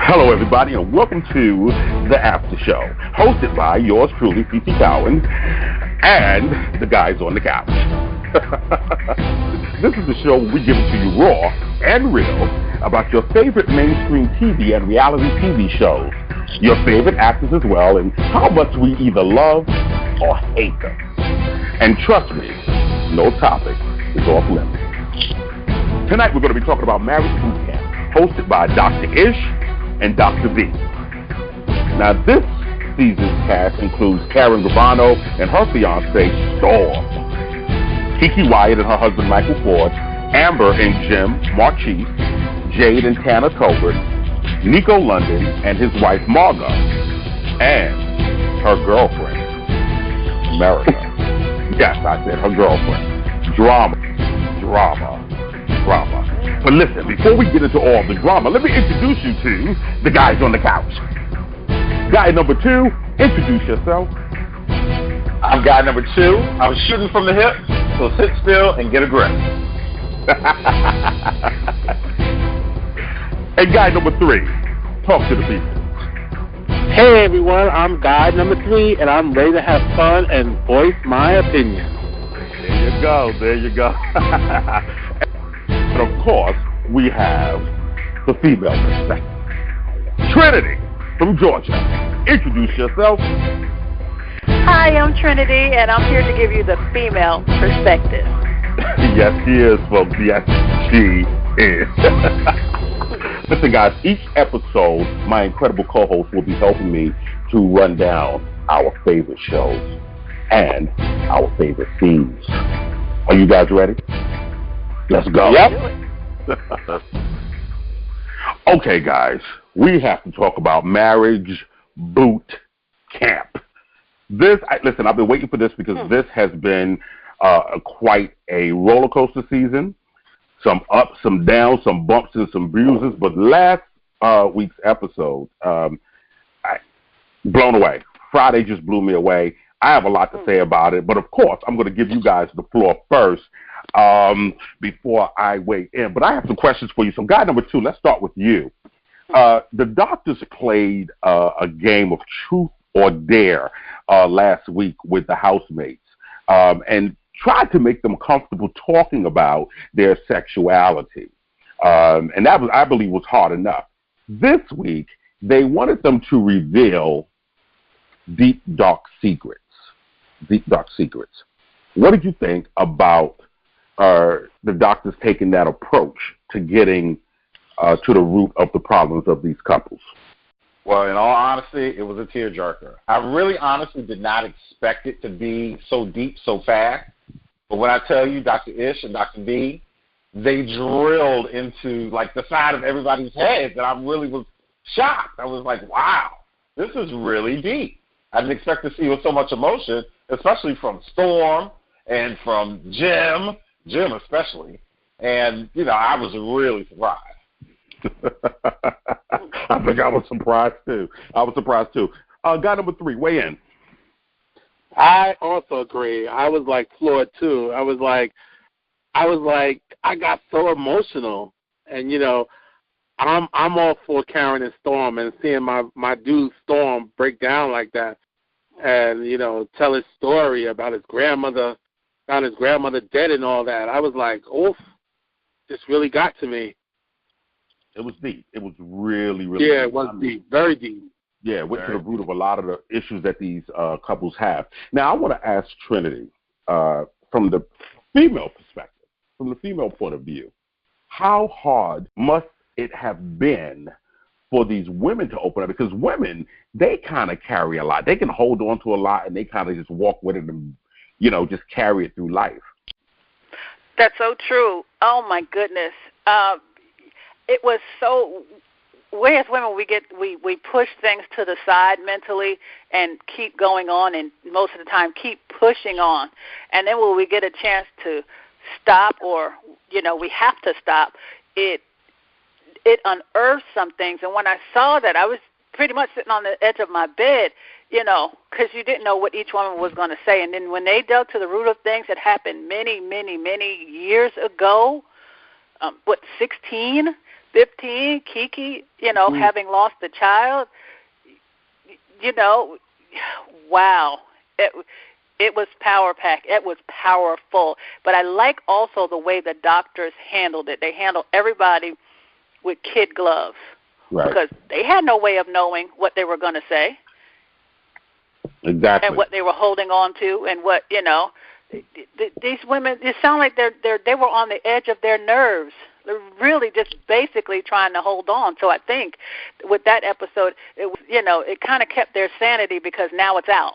Hello, everybody, and welcome to the After Show, hosted by yours truly, C.C.Cowan, and the guys on the couch. This is the show where we give it to you raw and real about your favorite mainstream TV and reality TV shows, your favorite actors as well, and how much we either love or hate them. And trust me, no topic is off limits. Tonight we're going to be talking about Marriage Bootcamp, hosted by Dr. Ish and Dr. V. Now, this season's cast includes Karen Gravano and her fiancé, Storm, Kiki Wyatt and her husband, Michael Ford, Amber and Jim Marchese, Jade and Tanner Tolbert, Nico London and his wife, Margot, and her girlfriend, America. Yes, I said her girlfriend. Drama. But listen, before we get into all the drama, let me introduce you to the guys on the couch. Guy number 2, introduce yourself. I'm guy number 2. I'm shooting from the hip, so sit still and get a grip. And guy number 3, talk to the people. Hey everyone, I'm guy number 3, and I'm ready to have fun and voice my opinion. There you go. And of course, we have the female perspective. Trinity from Georgia. Introduce yourself. Hi, I'm Trinity, and I'm here to give you the female perspective. Yes, she is, folks. Yes, she is. Listen, guys, each episode, my incredible co-host will be helping me to run down our favorite shows and our favorite themes. Are you guys ready? Let's go. Yep. Okay, guys, we have to talk about Marriage Boot Camp. Listen, I've been waiting for this because this has been quite a roller coaster season. Some ups, some downs, some bumps, and some bruises. But last week's episode, blown away. Friday just blew me away. I have a lot to say about it, but of course, I'm going to give you guys the floor first before I weigh in. But I have some questions for you. So, guy number 2, let's start with you. The doctors played a game of truth or dare last week with the housemates and tried to make them comfortable talking about their sexuality. And that, I believe, was hard enough. This week, they wanted them to reveal deep, dark secrets. What did you think about the doctors taking that approach to getting to the root of the problems of these couples? Well, in all honesty, it was a tearjerker. I really honestly did not expect it to be so deep so fast. But when I tell you, Dr. Ish and Dr. B, they drilled into like the side of everybody's head that I really was shocked. I was like, wow, this is really deep. I didn't expect to see with so much emotion, especially from Storm and from Jim especially. And, I was really surprised. I think I was surprised, too. Guy number 3, weigh in. I also agree. I was like floored too. I got so emotional, and I'm all for Karen and Storm, and seeing my dude Storm break down like that, and tell his story about his grandmother dead and all that. I was like, oof, this really got to me. It was deep. It was really, really deep. Yeah, it was deep, very deep. Yeah, it went to the root of a lot of the issues that these couples have. Now, I want to ask Trinity, from the female perspective, from the female point of view, how hard must it have been for these women to open up? Because women, they kind of carry a lot. They can hold on to a lot, and they kind of just walk with it and, just carry it through life. That's so true. Oh, my goodness. It was so... We as women, we push things to the side mentally and keep going on, and most of the time keep pushing on. And then when we get a chance to stop, or we have to stop, it unearths some things. And when I saw that, I was pretty much sitting on the edge of my bed, because you didn't know what each woman was going to say. And then when they dealt to the root of things that happened many, many, many years ago, 16. 15, Kiki, having lost a child, wow. It was power-packed. It was powerful. But I like also the way the doctors handled it. They handled everybody with kid gloves. Right. Because they had no way of knowing what they were going to say. Exactly. And what they were holding on to and what, these women, it sound like they were on the edge of their nerves. They're really just basically trying to hold on. So I think with that episode, it was, it kind of kept their sanity because now it's out.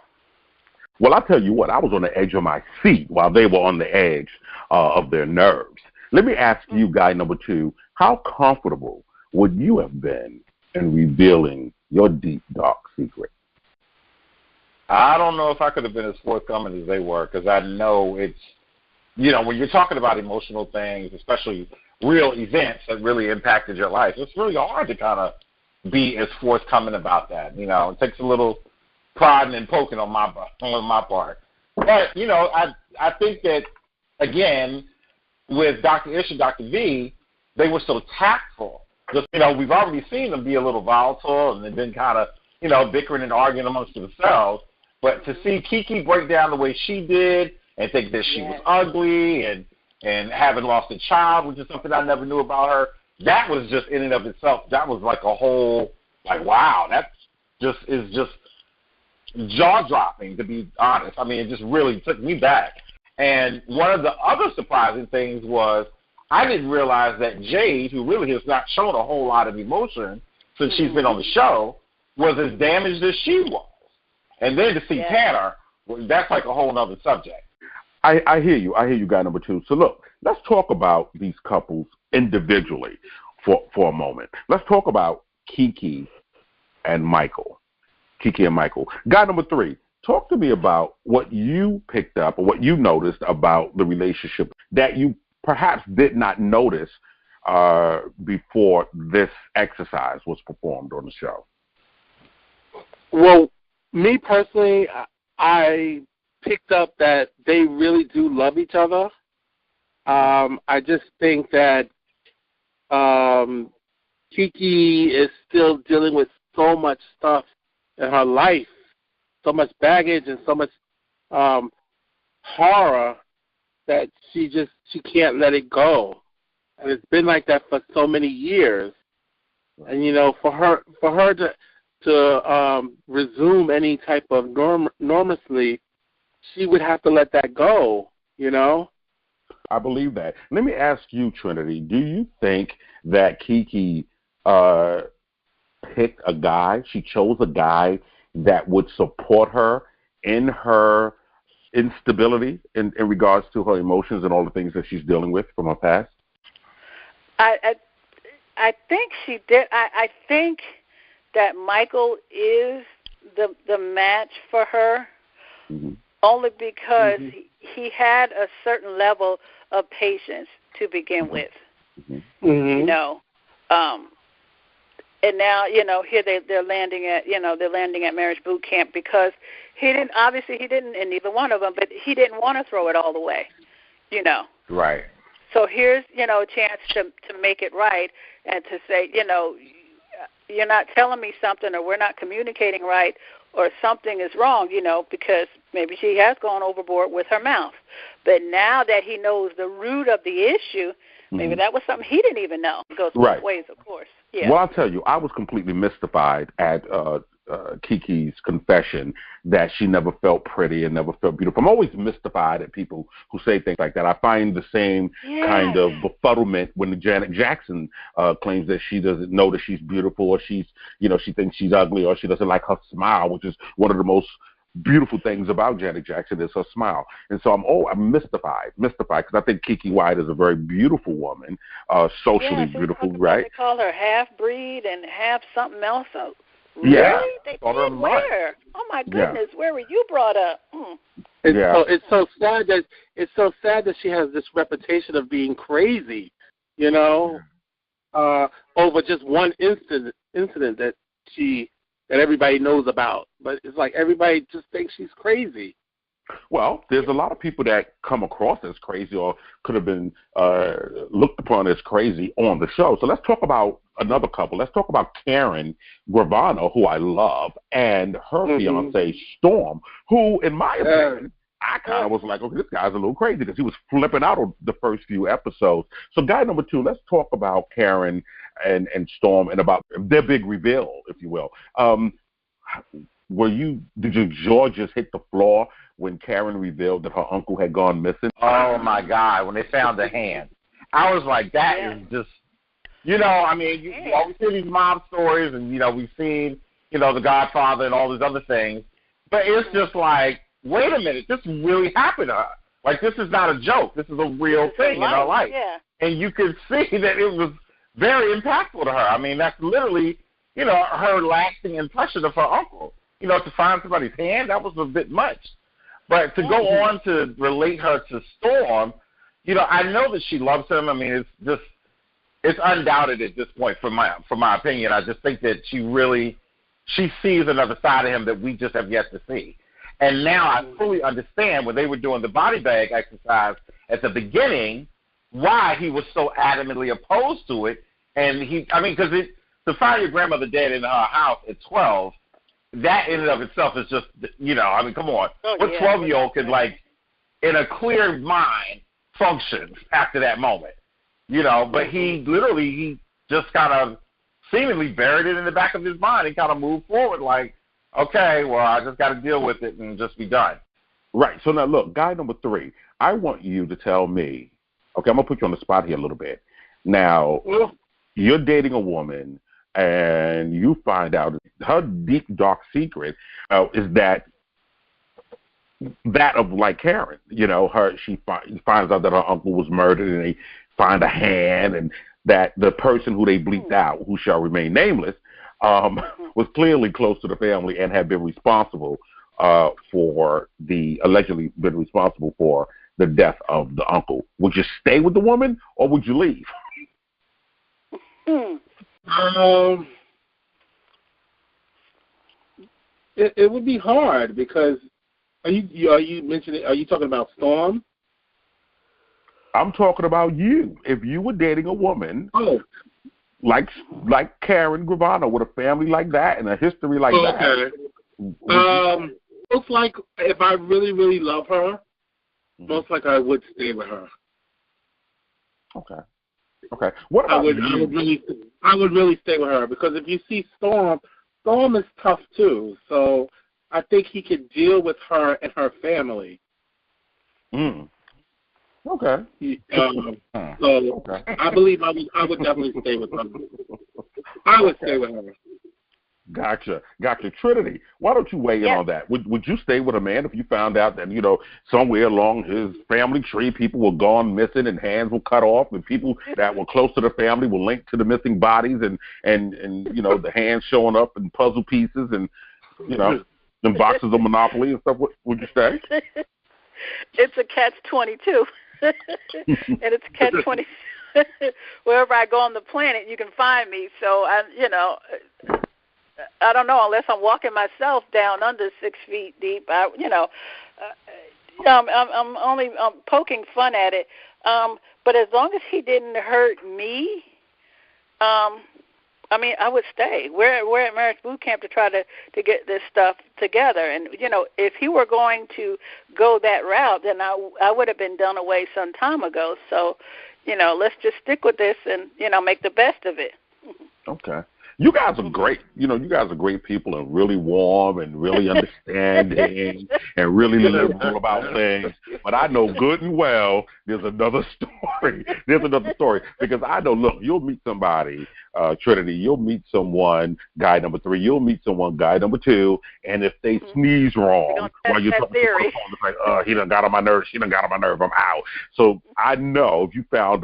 Well, I'll tell you what, I was on the edge of my seat while they were on the edge of their nerves. Let me ask you, guy number 2, how comfortable would you have been in revealing your deep, dark secret? I don't know if I could have been as forthcoming as they were, because I know it's, when you're talking about emotional things, especially real events that really impacted your life, it's really hard to kind of be as forthcoming about that. It takes a little prodding and poking on my part. But, I think that, again, with Dr. Ish and Dr. V, they were so tactful. Just, we've already seen them be a little volatile and they've been kind of, bickering and arguing amongst themselves. But to see Kiki break down the way she did and think that she was ugly and having lost a child, which is something I never knew about her, that was just in and of itself, that was like a whole, wow, that is just jaw-dropping, to be honest. I mean, it just really took me back. And one of the other surprising things was I didn't realize that Jade, who really has not shown a whole lot of emotion since she's been on the show, was as damaged as she was. And then to see Tanner, that's like a whole other subject. I hear you. I hear you, guy number 2. So, look, let's talk about these couples individually for a moment. Let's talk about Kiki and Michael. Guy number 3, talk to me about what you picked up or what you noticed about the relationship that you perhaps did not notice before this exercise was performed on the show. Well, me personally, I picked up that they really do love each other. I just think that Kiki is still dealing with so much stuff in her life, so much baggage and so much horror that she can't let it go. And it's been like that for so many years. And for her to resume any type of normalcy, she would have to let that go, I believe that. Let me ask you, Trinity, do you think that Kiki picked a guy, she chose a guy that would support her in her instability in regards to her emotions and all the things that she's dealing with from her past? I think she did. I think that Michael is the match for her, only because he had a certain level of patience to begin with. And now, here they're landing at, marriage boot camp because he didn't, and neither one of them, but he didn't want to throw it all away, Right. So here's, a chance to make it right and to say, you're not telling me something or we're not communicating right or something is wrong, because maybe she has gone overboard with her mouth. But now that he knows the root of the issue, maybe that was something he didn't even know. It goes both ways, of course. Yeah. Well, I'll tell you, I was completely mystified at Kiki's confession that she never felt pretty and never felt beautiful. I'm always mystified at people who say things like that. I find the same kind of befuddlement when Janet Jackson claims that she doesn't know that she's beautiful or she thinks she's ugly or she doesn't like her smile, which is one of the most beautiful things about Janet Jackson is her smile. And so I'm mystified because I think Kiki White is a very beautiful woman, socially beautiful, right? They call her half-breed and half something else. Yeah. Really? They did? Where? Oh my goodness! Where were you brought up? It's so sad that she has this reputation of being crazy, over just one incident that everybody knows about. But it's like everybody just thinks she's crazy. Well, there's a lot of people that come across as crazy or could have been looked upon as crazy on the show. So let's talk about another couple. Let's talk about Karen Gravano, who I love, and her fiance, Storm, who, in my opinion, I kind of was like, okay, this guy's a little crazy because he was flipping out on the first few episodes. So guy number 2, let's talk about Karen and Storm and about their big reveal, if you will. Did your jaw just hit the floor when Karen revealed that her uncle had gone missing? Oh, my God, when they found the hand. I was like, that is just, you always hear these mob stories and, we've seen, The Godfather and all these other things. But it's just like, wait a minute, this really happened to her. Like, this is not a joke. This is a real thing in her life. Yeah. And you could see that it was very impactful to her. I mean, that's literally, her lasting impression of her uncle. To find somebody's hand, that was a bit much. But to go on to relate her to Storm, I know that she loves him. I mean, it's undoubted at this point from my opinion. I just think that she sees another side of him that we just have yet to see. And now I fully understand when they were doing the body bag exercise at the beginning why he was so adamantly opposed to it. And because to find your grandmother dead in her house at 12, that in and of itself is just, come on. What 12-year-old could, in a clear mind, function after that moment? But he just kind of seemingly buried it in the back of his mind and kind of moved forward like, okay, well, I just got to deal with it and just be done. Right. So now, look, guy number 3, I want you to tell me, okay, I'm going to put you on the spot here a little bit. Now, you're dating a woman, and you find out her deep, dark secret is that of like Karen. She finds out that her uncle was murdered, and they find a hand, and that the person who they bleeped out, who shall remain nameless, was clearly close to the family and had been responsible allegedly been responsible for the death of the uncle. Would you stay with the woman or would you leave? It would be hard because are you talking about Storm? I'm talking about you. If you were dating a woman like Karen Gravano with a family like that and a history like that. Most like if I really, really love her, most like I would stay with her. Okay. What about I would really stay with her because if you see Storm is tough too. So I think he could deal with her and her family. Okay. I believe I would definitely stay with her. I would stay with her. Gotcha. Trinity, why don't you weigh in on that? Would you stay with a man if you found out that, somewhere along his family tree people were gone missing and hands were cut off and people that were close to the family were linked to the missing bodies and the hands showing up in puzzle pieces and, in boxes of Monopoly and stuff? Would you stay? It's a catch-22. And it's a catch-20. Wherever I go on the planet, you can find me. So, I don't know, unless I'm walking myself down under 6 feet deep. I'm poking fun at it. But as long as he didn't hurt me, I would stay. We're at Marriage Bootcamp to try to get this stuff together. And, if he were going to go that route, then I would have been done away some time ago. So, let's just stick with this and, make the best of it. Okay. You guys are great. You guys are great people and really warm and really understanding and really liberal about things. But I know good and well there's another story. Because I know, look, you'll meet somebody, Trinity, you'll meet someone, guy number 3, you'll meet someone, guy number 2, and if they sneeze wrong while you're talking to the phone, it's like, he done got on my nerves, she done got on my nerve, I'm out. So I know if you found,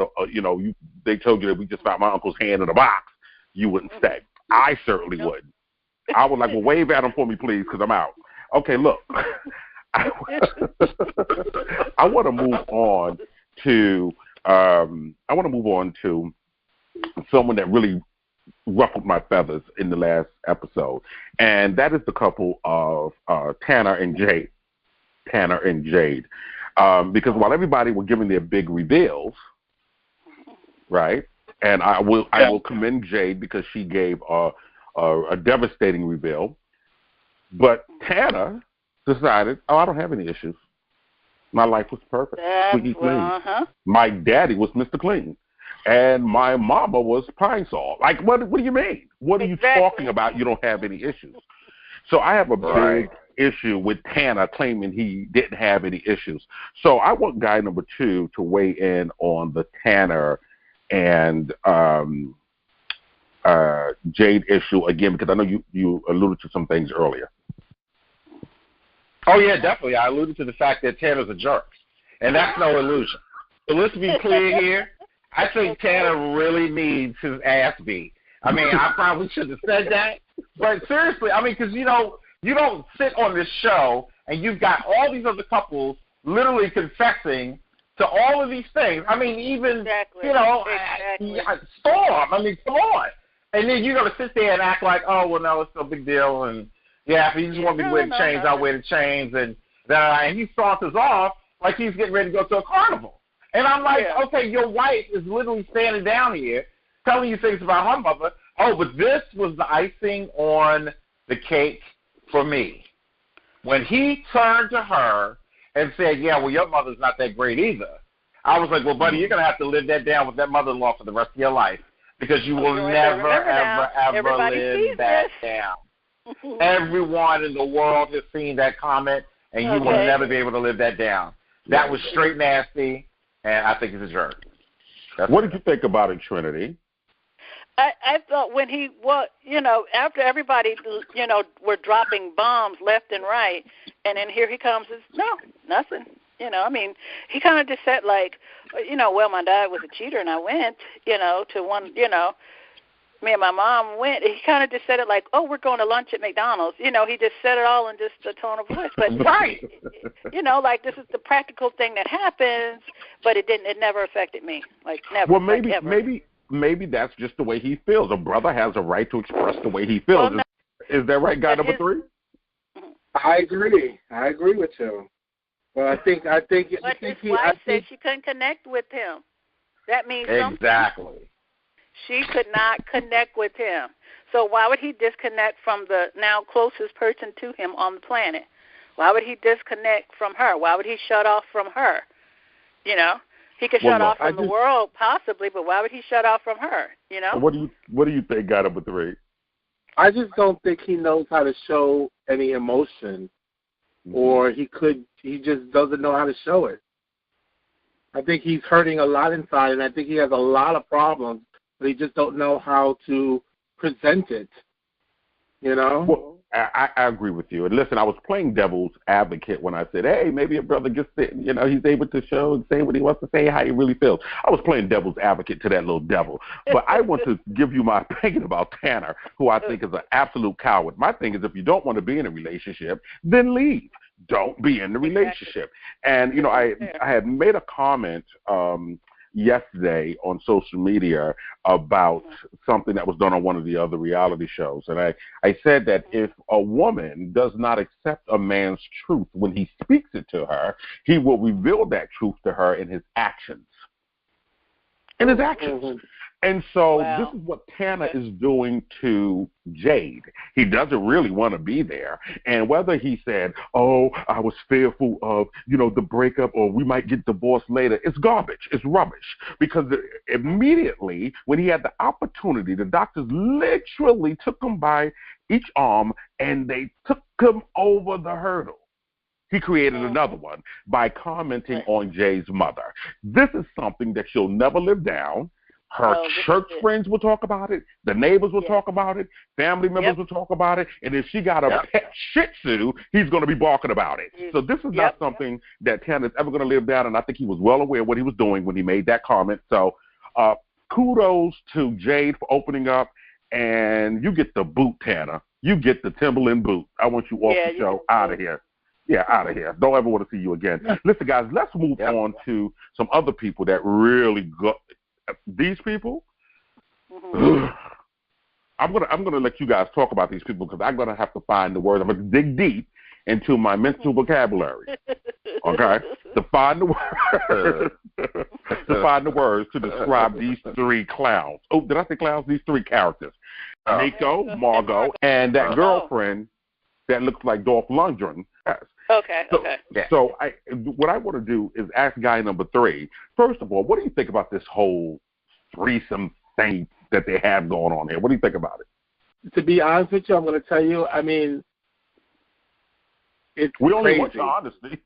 they told you that we just found my uncle's hand in a box, you wouldn't stay. I certainly wouldn't. I would well, wave at him for me, please, because I'm out. Okay, look. I want to move on to someone that really ruffled my feathers in the last episode, and that is the couple of Tanner and Jay. Tanner and Jade. Because while everybody were giving their big reveals, right? And I will commend Jade because she gave a devastating reveal. But Tanner decided, I don't have any issues. My life was perfect. Squeaky clean. My daddy was Mr. Clean. And my mama was Pine Sol. Like, what do you mean? What are you talking about? You don't have any issues. So I have a big issue with Tanner claiming he didn't have any issues. So I want guy number 2 to weigh in on the Tanner and Jade issue again, because I know you alluded to some things earlier. Oh, yeah, definitely. I alluded to the fact that Tanner's a jerk, and that's no illusion. So let's be clear here. I think Tanner really needs his ass beat. I mean, I probably shouldn't have said that, but seriously, I mean, because, you know, you don't sit on this show and you've got all these other couples literally confessing to all of these things. I mean, even, you know, Storm. I mean, come on. And then you're going to sit there and act like, oh, well, no, it's no big deal. And, yeah, if you just want me to wear the chains, I'll wear the chains. And he saunters off like he's getting ready to go to a carnival. And I'm like, okay, your wife is literally standing down here telling you things about her mother. Oh, but this was the icing on the cake for me. When he turned to her and said, yeah, well, your mother's not that great either, I was like, well, buddy, you're going to have to live that down with that mother-in-law for the rest of your life because you will never, ever live that down. Everyone in the world has seen that comment, and you will never be able to live that down. That was straight nasty, and I think he's a jerk. What did you think about it, Trinity? I thought when he was, you know, after everybody, you know, were dropping bombs left and right, and then here he comes, nothing. You know, I mean, he kind of just said like, you know, well, my dad was a cheater and I went, you know, to one, you know, me and my mom went. He kind of just said it like, oh, we're going to lunch at McDonald's. You know, he just said it all in just a tone of voice. But, you know, like this is the practical thing that happens, but it never affected me. Like never. Well, maybe maybe that's just the way he feels. A brother has a right to express the way he feels. Well, is that right, guy number 3? I agree with you. Well, I think but his wife said she couldn't connect with him. That means something. Exactly. She could not connect with him. So why would he disconnect from the now closest person to him on the planet? Why would he disconnect from her? Why would he shut off from her? You know, he could shut off from the world possibly, but why would he shut off from her? You know. What do you think, guy number 3? I just don't think he knows how to show any emotion, or he just doesn't know how to show it. I think he's hurting a lot inside, and I think he has a lot of problems, but he just don't know how to present it, you know? Well, I agree with you. And listen, I was playing devil's advocate when I said, hey, maybe a brother gets it, you know, he's able to show and say what he wants to say, how he really feels. I was playing devil's advocate to that little devil. But I want to give you my opinion about Tanner, who I think is an absolute coward. My thing is, if you don't want to be in a relationship, then leave. Don't be in the relationship. And, you know, I had made a comment yesterday on social media about something that was done on one of the other reality shows. And I said that if a woman does not accept a man's truth when he speaks it to her, he will reveal that truth to her in his actions. In his actions. And so this is what Tanner is doing to Jade. He doesn't really want to be there. And whether he said, oh, I was fearful of, you know, the breakup or we might get divorced later, it's garbage. It's rubbish. Because immediately when he had the opportunity, the doctors literally took him by each arm and they took him over the hurdle. He created another one by commenting on Jade's mother. This is something that she'll never live down. Her church friends will talk about it. The neighbors will talk about it. Family members will talk about it. And if she got a pet Shih Tzu, he's going to be barking about it. So this is not something that Tanner's ever going to live down, and I think he was well aware of what he was doing when he made that comment. So kudos to Jade for opening up, and you get the boot, Tanner. You get the Timberland boot. I want you off the show, out of here. Yeah, out of here. Don't ever want to see you again. Listen, guys, let's move on to some other people that really got – these people, I'm gonna let you guys talk about these people because I'm gonna have to find the words. I'm gonna dig deep into my mental vocabulary. Okay? To find the words. To find the words to describe these three clowns. Oh, did I say clowns? These three characters. Nico, Margot, and that girlfriend that looks like Dolph Lundgren. Yes. Okay. So what I want to do is ask guy number 3. First of all, what do you think about this whole threesome thing that they have going on here? What do you think about it? To be honest with you, I'm going to tell you, I mean, it's we only crazy. want your honesty.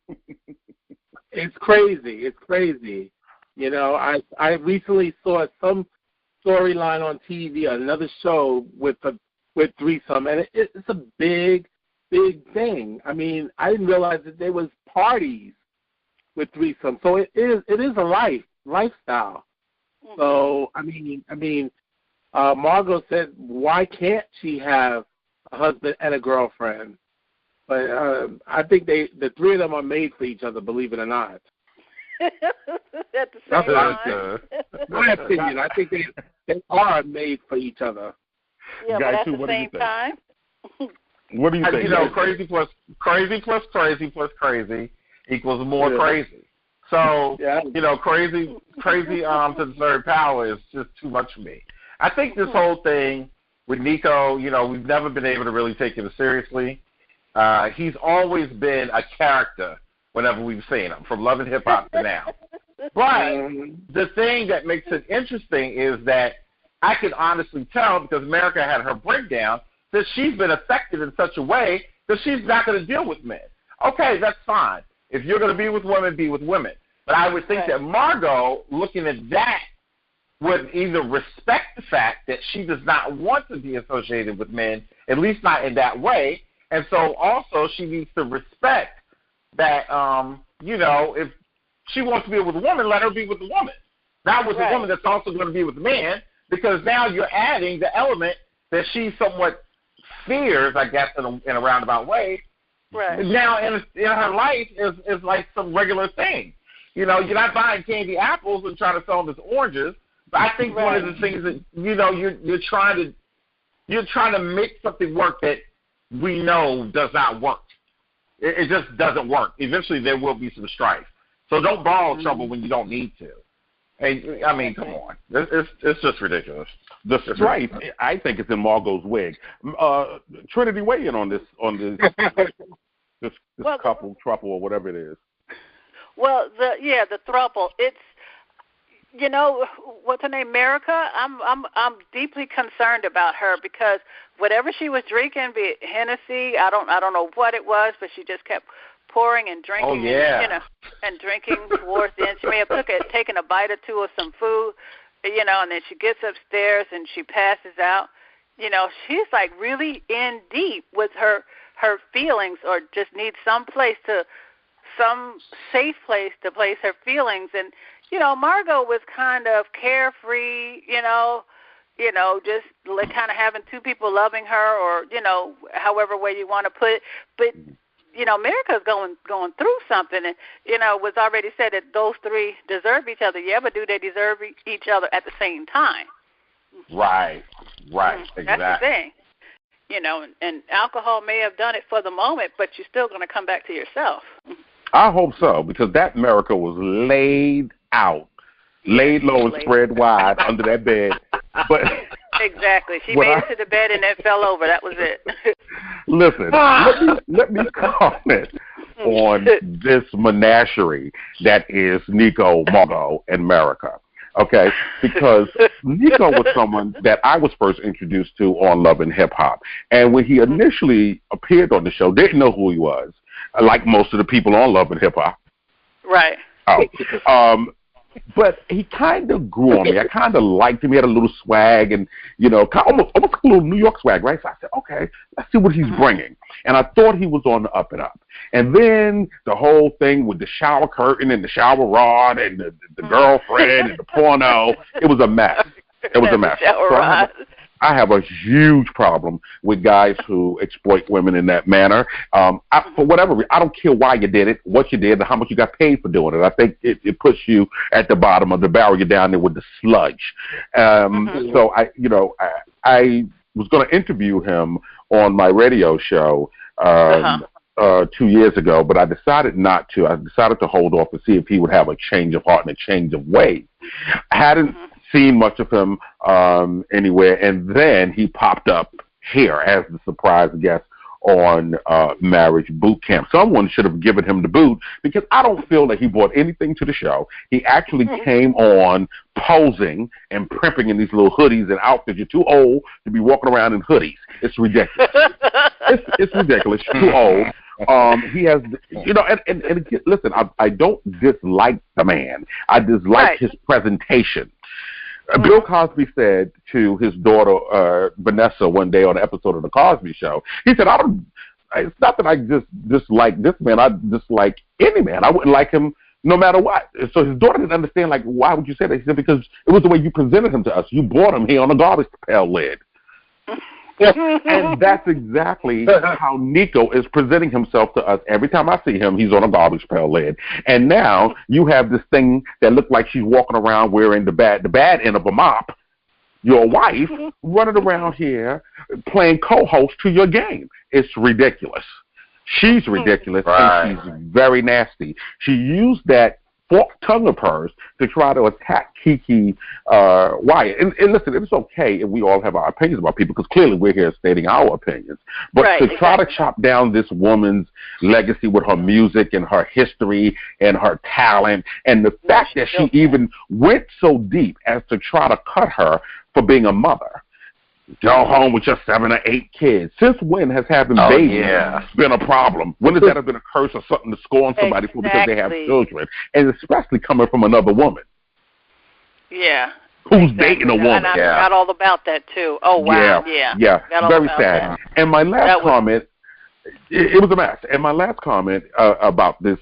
It's crazy. It's crazy. You know, I recently saw some storyline on TV, another show with threesome, and it's a big thing. I mean, I didn't realize that there was parties with threesome. So it is a lifestyle. So I mean, Margot said, why can't she have a husband and a girlfriend? But I think the three of them are made for each other, believe it or not. At the same time. My opinion. I think they are made for each other. Yeah, but at the same time. What do you think? You know, crazy plus crazy equals more crazy. So, you know, crazy to the third power is just too much for me. I think this whole thing with Nico, you know, we've never been able to really take him seriously. He's always been a character whenever we've seen him, from Love and Hip Hop to now. But the thing that makes it interesting is that I can honestly tell, because America had her breakdown, that she's been affected in such a way that she's not going to deal with men. Okay, that's fine. If you're going to be with women, be with women. But I would think that Margot, looking at that, would either respect the fact that she does not want to be associated with men, at least not in that way, and so also she needs to respect that, you know, if she wants to be with a woman, let her be with a woman. Not with a woman that's also going to be with a man, because now you're adding the element that she somewhat fears, I guess, in a roundabout way. Right. Now in her life is like some regular thing. You know, you're not buying candy apples and trying to sell them as oranges. But I think one of the things that, you know, you're trying to make something work that we know does not work. It just doesn't work. Eventually there will be some strife. So don't borrow trouble when you don't need to. Hey, I mean, come on. It's just ridiculous. The strife, I think, is in Margot's wig. Trinity, weigh in on this couple, trouble, or whatever it is. Well, the throuple. It's, you know, what's her name, America? I'm deeply concerned about her, because whatever she was drinking, be it Hennessy, I don't know what it was, but she just kept pouring and drinking. Oh, yeah. You know, and drinking towards the end. She may have taken a bite or two of some food, you know, and then she gets upstairs and she passes out. You know, she's like really in deep with her feelings, or just needs some safe place to place her feelings. And, you know, Margot was kind of carefree, you know, just like kind of having two people loving her, or, you know, however way you want to put it. But, you know, America's going through something, and, you know, it was already said that those three deserve each other. Yeah, but do they deserve each other at the same time? Right, exactly. That's the thing. You know, and alcohol may have done it for the moment, but you're still going to come back to yourself. I hope so, because that America was laid low and spread wide under that bed. But exactly. She made it to the bed and then fell over. That was it. Listen, let me comment on this menagerie that is Nico, Margot, and America. Okay? Because Nico was someone that I was first introduced to on Love and Hip Hop. And when he initially appeared on the show, didn't know who he was, like most of the people on Love and Hip Hop. Right. But he kind of grew on me. I kind of liked him. He had a little swag, and, you know, almost a little New York swag, right? So I said, okay, let's see what he's bringing. And I thought he was on the up and up. And then the whole thing with the shower curtain and the shower rod and the girlfriend and the porno, it was a mess. It was a mess. I have a huge problem with guys who exploit women in that manner. For whatever reason, I don't care why you did it, what you did, and how much you got paid for doing it. I think it puts you at the bottom of the barrel. You're down there with the sludge. So I was going to interview him on my radio show 2 years ago, but I decided not to. I decided to hold off to see if he would have a change of heart and a change of ways. I hadn't seen much of him anywhere, and then he popped up here as the surprise guest on Marriage Bootcamp. Someone should have given him the boot, because I don't feel that he brought anything to the show. He actually came on posing and primping in these little hoodies and outfits. You're too old to be walking around in hoodies. It's ridiculous. It's ridiculous. You're too old. He has, and listen, I don't dislike the man. I dislike his presentation. Bill Cosby said to his daughter, Vanessa, one day on an episode of The Cosby Show, he said, it's not that I just dislike this man. I dislike any man. I wouldn't like him no matter what. So his daughter didn't understand, like, why would you say that? He said, because it was the way you presented him to us. You brought him here on a garbage pail lid. And that's exactly how Nico is presenting himself to us. Every time I see him, he's on a garbage pail lid. And now you have this thing that looks like she's walking around wearing the bad end of a mop. Your wife running around here playing co-host to your game. It's ridiculous. She's ridiculous, and she's very nasty. She used that forked tongue of hers to try to attack Kiki Wyatt. And listen, it's okay if we all have our opinions about people, because clearly we're here stating our opinions. But to try to chop down this woman's legacy with her music and her history and her talent, and the fact that she even went so deep as to try to cut her for being a mother. Go home with your 7 or 8 kids. Since when has having babies been a problem? When has that have been a curse or something to score on somebody for because they have children? And especially coming from another woman. Yeah. Who's dating a woman. And I forgot all about that, too. Oh, wow. Yeah. Very sad. And my last comment, it was a mess. And my last comment about these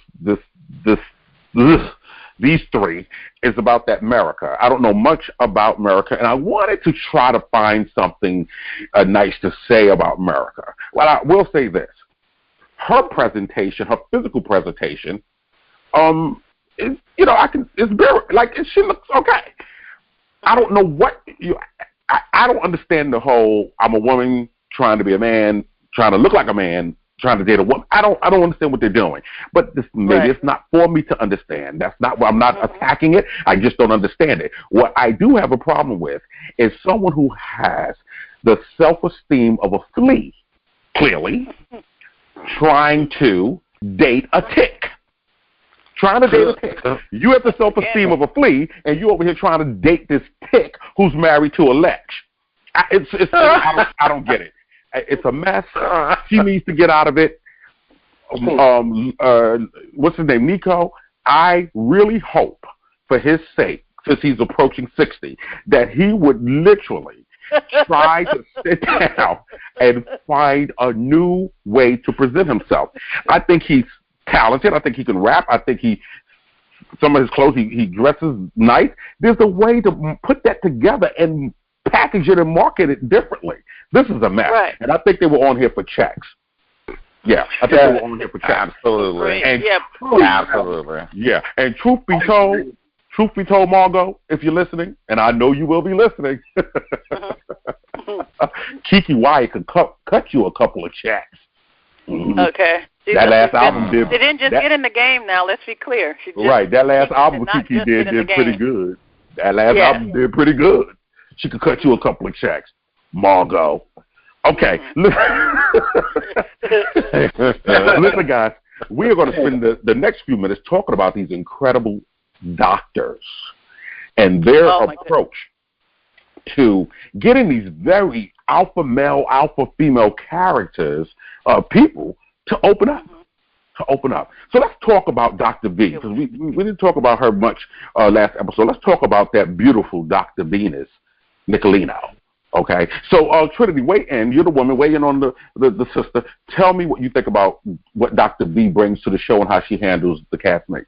three is about that America. I don't know much about America, and I wanted to try to find something nice to say about America. Well, I will say this. Her presentation, her physical presentation, she looks okay. I don't know what, I don't understand the whole, I'm a woman trying to be a man, trying to look like a man, trying to date a woman. I don't understand what they're doing. But maybe it's not for me to understand. That's not why I'm not attacking it. I just don't understand it. What I do have a problem with is someone who has the self-esteem of a flea, clearly, trying to date a tick. Trying to date a tick. You have the self-esteem of a flea, and you over here trying to date this tick who's married to a lech. I don't get it. It's a mess. She needs to get out of it. What's his name? Nico. I really hope, for his sake, since he's approaching 60, that he would literally try to sit down and find a new way to present himself. I think he's talented. I think he can rap. I think some of his clothes, he dresses nice. There's a way to put that together and package it and market it differently. This is a mess. Right. And I think they were on here for checks. Yeah, I think they were on here for checks. Absolutely. And absolutely. Yeah. And truth be told, Margot, if you're listening, and I know you will be listening, Kiki Wyatt could cut you a couple of checks. Okay. That last album did. They didn't just get in the game now, let's be clear. That last album Kiki did pretty good. That last album did pretty good. She could cut you a couple of checks. Margot. Okay. Listen, guys, we are going to spend the next few minutes talking about these incredible doctors and their approach to getting these very alpha male, alpha female characters, people, to open up. So let's talk about Dr. V, because we didn't talk about her much last episode. Let's talk about that beautiful Dr. Venus Nicolino. Okay, so Trinity, weigh in. You're the woman. Weigh in on the sister. Tell me what you think about what Dr. V brings to the show and how she handles the castmates.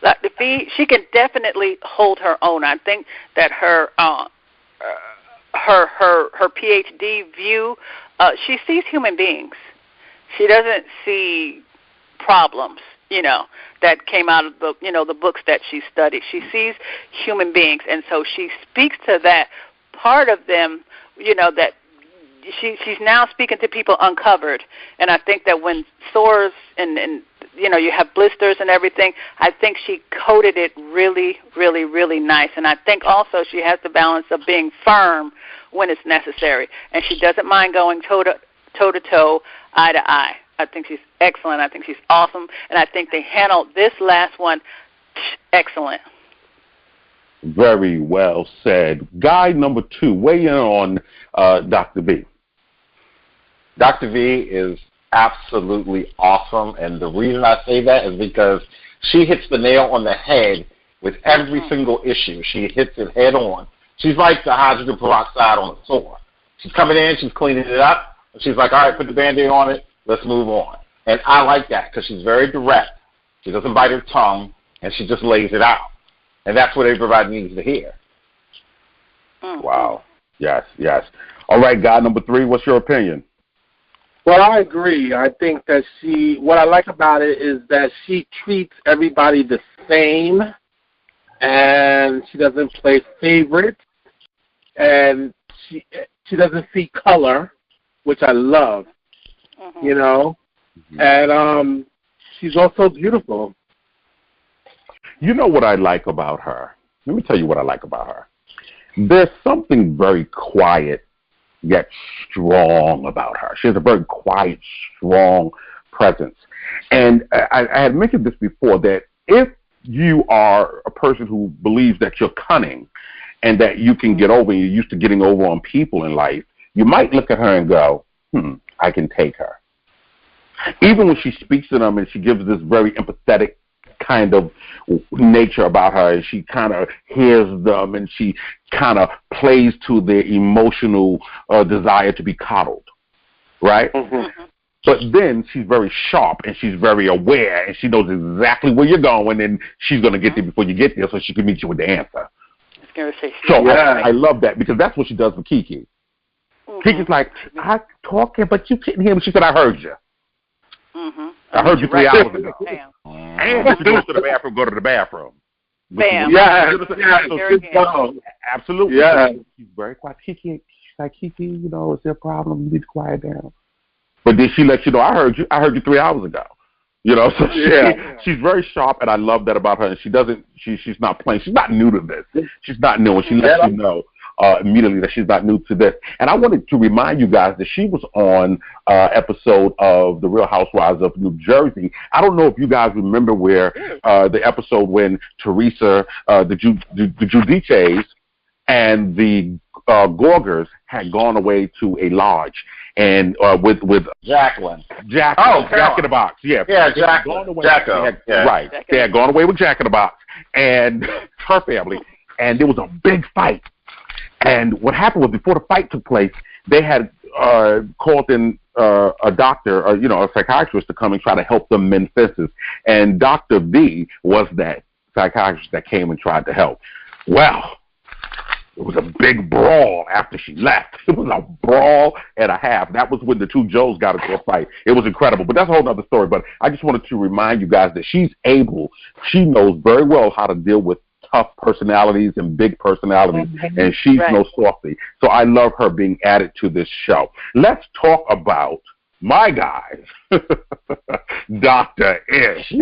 Dr. V, she can definitely hold her own. I think that her PhD view, she sees human beings. She doesn't see problems, that came out of the books that she studied. She sees human beings, and so she speaks to that part of them, that she's now speaking to people uncovered, and I think that when sores and you have blisters and everything, I think she coated it really, really, really nice. And I think also she has the balance of being firm when it's necessary, and she doesn't mind going toe to toe, eye to eye. I think she's excellent. I think she's awesome, and I think they handled this last one excellent. Very well said. Guy number 2, weigh in on Dr. B. Dr. V is absolutely awesome, and the reason I say that is because she hits the nail on the head with every single issue. She hits it head on. She's like the hydrogen peroxide on a sore. She's coming in, she's cleaning it up, and she's like, all right, put the Band-Aid on it, let's move on. And I like that because she's very direct. She doesn't bite her tongue, and she just lays it out. And that's what everybody needs to hear. Wow. Yes, yes. All right, guy number 3, what's your opinion? Well, I agree. I think that what I like about it is that she treats everybody the same, and she doesn't play favorite, and she doesn't see color, which I love, and she's also beautiful. You know what I like about her? Let me tell you what I like about her. There's something very quiet yet strong about her. She has a very quiet, strong presence. And I had mentioned this before, that if you are a person who believes that you're cunning and that you can get over, and you're used to getting over on people in life, you might look at her and go, I can take her. Even when she speaks to them and she gives this very empathetic kind of nature about her, and she kind of hears them and she kind of plays to their emotional desire to be coddled, right? But then she's very sharp and she's very aware and she knows exactly where you're going, and she's going to get there before you get there so she can meet you with the answer. So I love that, because that's what she does with Kiki. Kiki's like, I talking, but you couldn't hear me. She said, I heard you. I heard you 3 hours ago. And if you go to the bathroom, go to the bathroom. Bam. Absolutely. Yeah. She's very quiet. Kiki, she's like, Kiki, is there a problem? You need to quiet down. But then she lets you know, I heard you 3 hours ago. So she's very sharp, and I love that about her. And she's not playing. She's not new to this. She's not new, and she lets you know immediately that she's not new to this. And I wanted to remind you guys that she was on episode of The Real Housewives of New Jersey. I don't know if you guys remember where the episode when Teresa, the Giudices, and the Gorgers had gone away to a lodge, and with Jacqueline. Oh, Jack in the Box. Yeah, Jacqueline. Right. They had gone away with Jack in the Box and her family, and there was a big fight. And what happened was, before the fight took place, they had called in a doctor, a psychiatrist, to come and try to help them mend fences. And Dr. V was that psychiatrist that came and tried to help. Well, it was a big brawl after she left. It was a brawl and a half. That was when the two Joes got into a fight. It was incredible. But that's a whole other story. But I just wanted to remind you guys that she knows very well how to deal with tough personalities and big personalities, and she's no softy. So I love her being added to this show. Let's talk about my guy, Dr. Ish.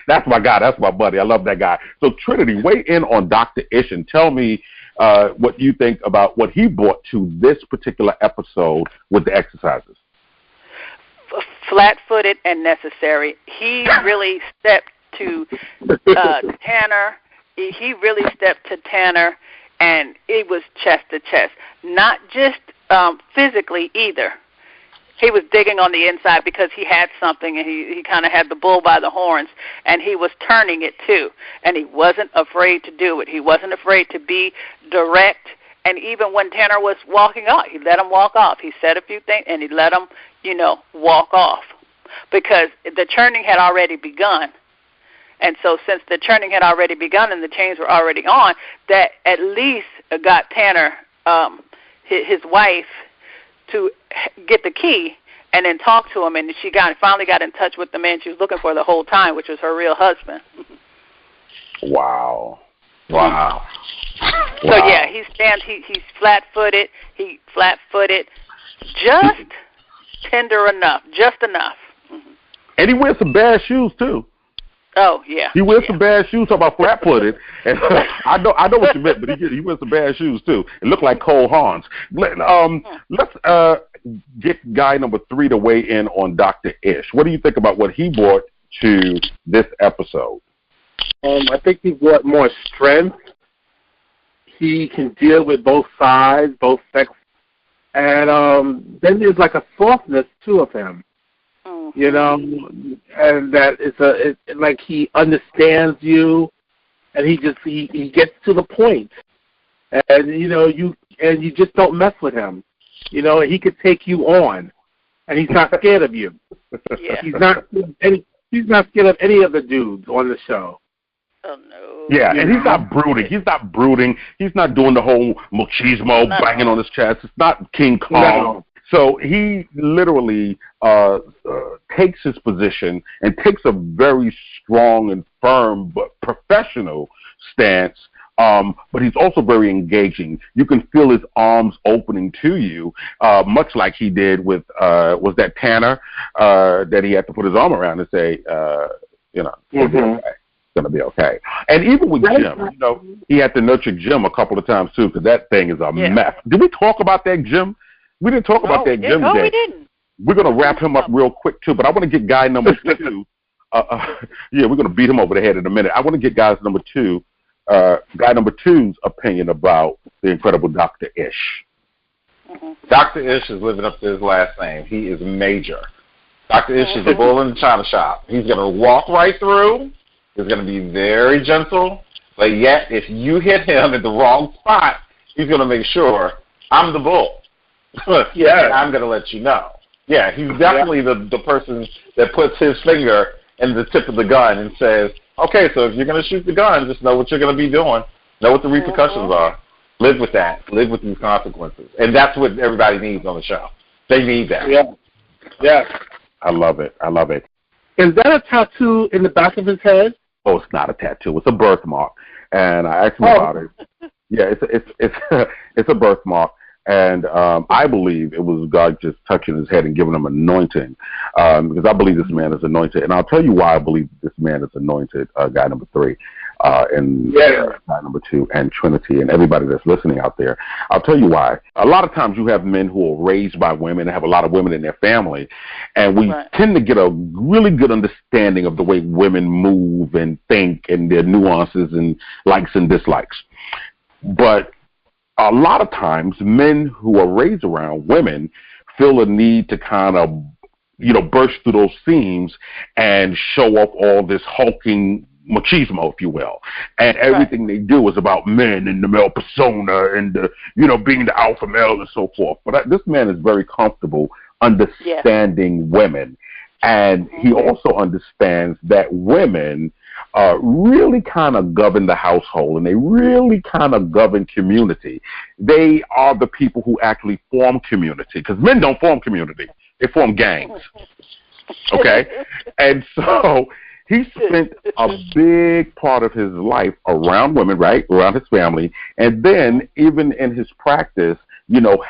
That's my guy. That's my buddy. I love that guy. So Trinity, weigh in on Dr. Ish and tell me what you think about what he brought to this particular episode with the exercises. Flat-footed and necessary. He really stepped to Tanner. He really stepped to Tanner, and it was chest to chest. Not just physically either. He was digging on the inside because he had something, and he kind of had the bull by the horns, and he was turning it too. And he wasn't afraid to do it. He wasn't afraid to be direct. And even when Tanner was walking off, he let him walk off. He said a few things, and he let him, walk off, because the churning had already begun. And so since the churning had already begun and the chains were already on, that at least got Tanner, his wife, to get the key and then talk to him. And she finally got in touch with the man she was looking for the whole time, which was her real husband. Wow. So, yeah, he's flat-footed. just tender enough, just enough. Mm-hmm. And he wears some bad shoes too. Oh yeah. He wears some bad shoes. Talk about flat-footed. And I know what you meant, but he wears some bad shoes too. It looked like Cole Haans. Let's get guy number 3 to weigh in on Dr. Ish. What do you think about what he brought to this episode? I think he brought more strength. He can deal with both sides, both sex, and then there's like a softness too of him. You know, and that it's like he understands you, and he gets to the point, and you just don't mess with him. You know, he could take you on, and he's not scared of you. Yeah. He's not scared of any of the dudes on the show. Oh no. Yeah, and he's not brooding. He's not doing the whole machismo banging on his chest. It's not King Kong. No. So he literally takes his position and takes a very strong and firm but professional stance, but he's also very engaging. You can feel his arms opening to you, much like he did with, was that Tanner, that he had to put his arm around and say, it's going to be okay. And even with Jim, he had to nurture Jim a couple of times too, because that thing is a mess. Did we talk about that, Jim? We didn't talk about that Jim we day. didn't. We're going to wrap him up real quick, too, but I want to get guy number 2. We're going to beat him over the head in a minute. I want to get guy number 2's opinion about the incredible Dr. Ish. Mm-hmm. Dr. Ish is living up to his last name. He is major. Dr. Ish is a bull in the china shop. He's going to walk right through. He's going to be very gentle, but yet if you hit him at the wrong spot, he's going to make sure I'm the bull. Yeah, I'm going to let you know. Yeah, he's definitely the person that puts his finger in the tip of the gun and says, okay, so if you're going to shoot the gun, just know what you're going to be doing. Know what the repercussions are. Live with that. Live with these consequences. And that's what everybody needs on the show. They need that. Yeah. I love it. Is that a tattoo in the back of his head? Oh, it's not a tattoo. It's a birthmark. And I asked him about it. Yeah, it's a birthmark. And I believe it was God just touching his head and giving him anointing, because I believe this man is anointed. And I'll tell you why I believe this man is anointed, guy number 3, and guy number 2, and Trinity, and everybody that's listening out there. I'll tell you why. A lot of times you have men who are raised by women and have a lot of women in their family, and we tend to get a really good understanding of the way women move and think and their nuances and likes and dislikes. But a lot of times, men who are raised around women feel a need to kind of, burst through those seams and show off all this hulking machismo, if you will. And everything they do is about men and the male persona and, being the alpha male and so forth. But this man is very comfortable understanding women. And he also understands that women really kind of govern the household, and they really kind of govern community. They are the people who actually form community, because men don't form community. They form gangs. Okay? And so he spent a big part of his life around women, right, around his family, and then even in his practice,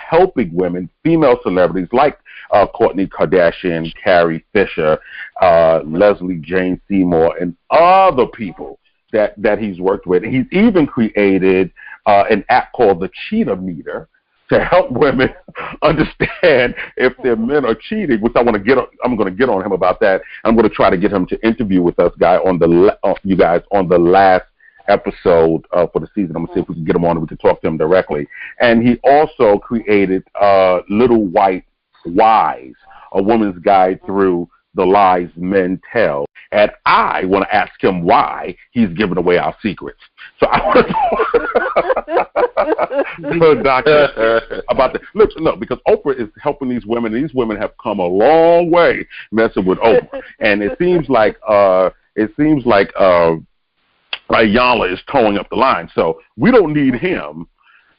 helping women, female celebrities like Kourtney Kardashian, Carrie Fisher, Leslie Jane Seymour, and other people that he's worked with. He's even created an app called the Cheetah Meter to help women understand if their men are cheating, which I'm going to get on him about that. I'm going to try to get him to interview with us, you guys, on the last episode for the season. I'm going to see if we can get him on and we can talk to him directly. And he also created Little White Wise, a woman's guide through the lies men tell. And I want to ask him why he's giving away our secrets. So I want to talk Doctor about that. Look, because Oprah is helping these women. These women have come a long way messing with Oprah. And it seems like Ayala is towing up the line. So we don't need him,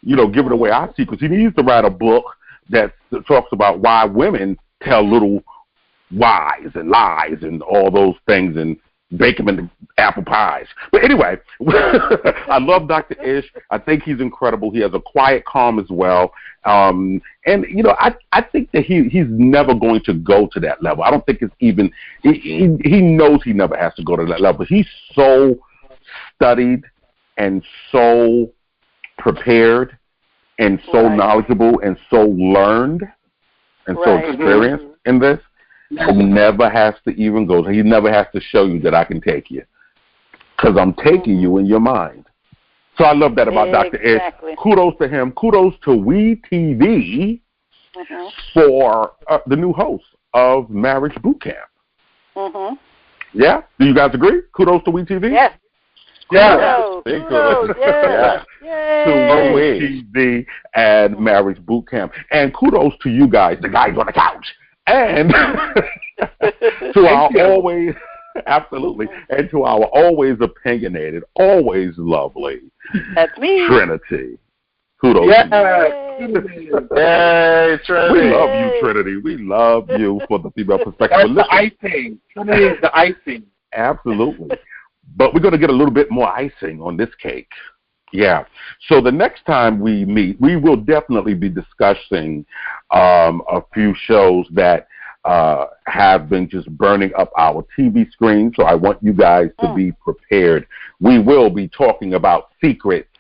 giving away our secrets. He needs to write a book that talks about why women tell little whys and lies and all those things, and bake them into apple pies. But anyway, I love Dr. Ish. I think he's incredible. He has a quiet calm as well. And, you know, I think that he's never going to go to that level. I don't think it's even, he knows he never has to go to that level. He's so studied and so prepared and so knowledgeable and so learned and so experienced in this. He never has to even go. He never has to show you that I can take you, because I'm taking you in your mind. So I love that about Dr. Ish. Kudos to him. Kudos to WETV for the new host of Marriage Bootcamp. Yeah? Do you guys agree? Kudos to WETV? Yes. Yeah. Kudos. Yes. To WETV and Marriage Bootcamp. And kudos to you guys, the guys on the couch. And to our always, absolutely, and to our always opinionated, always lovely, that's me, Trinity. Kudos. Yay, Trinity. We love you, Trinity. We love you for the female perspective. That's the icing. Trinity is the icing. Absolutely. But we're going to get a little bit more icing on this cake. Yeah. So the next time we meet, we will definitely be discussing a few shows that have been just burning up our TV screen. So I want you guys to be prepared. We will be talking about secrets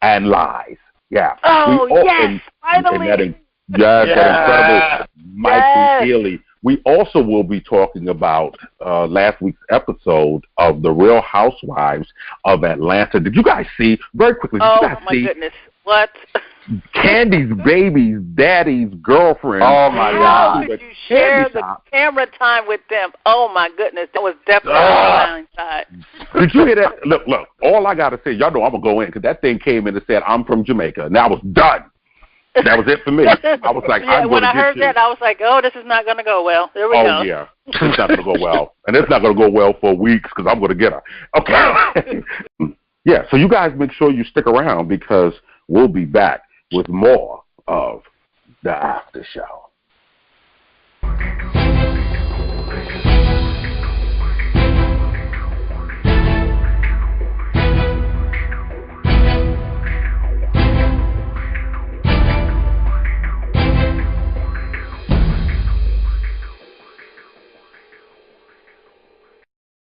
and lies. Yeah. Oh, yes. Finally. That incredible Mike Healy. We also will be talking about last week's episode of The Real Housewives of Atlanta. Did you guys see, very quickly, did you guys see goodness, what? Candy's baby's daddy's girlfriend? Oh, my God. How could you share the camera time with them? Oh, my goodness, that was definitely on the side. Did you hear that? Look, all I got to say, y'all know I'm going to go in, because that thing came in and said, I'm from Jamaica, and I was done. That was it for me. I was like, I'm going to get you. When I heard that, I was like, oh, this is not going to go well. There we go. Oh, yeah. It's not going to go well. And it's not going to go well for weeks, because I'm going to get her. Okay. Yeah, so you guys make sure you stick around, because we'll be back with more of The After Show.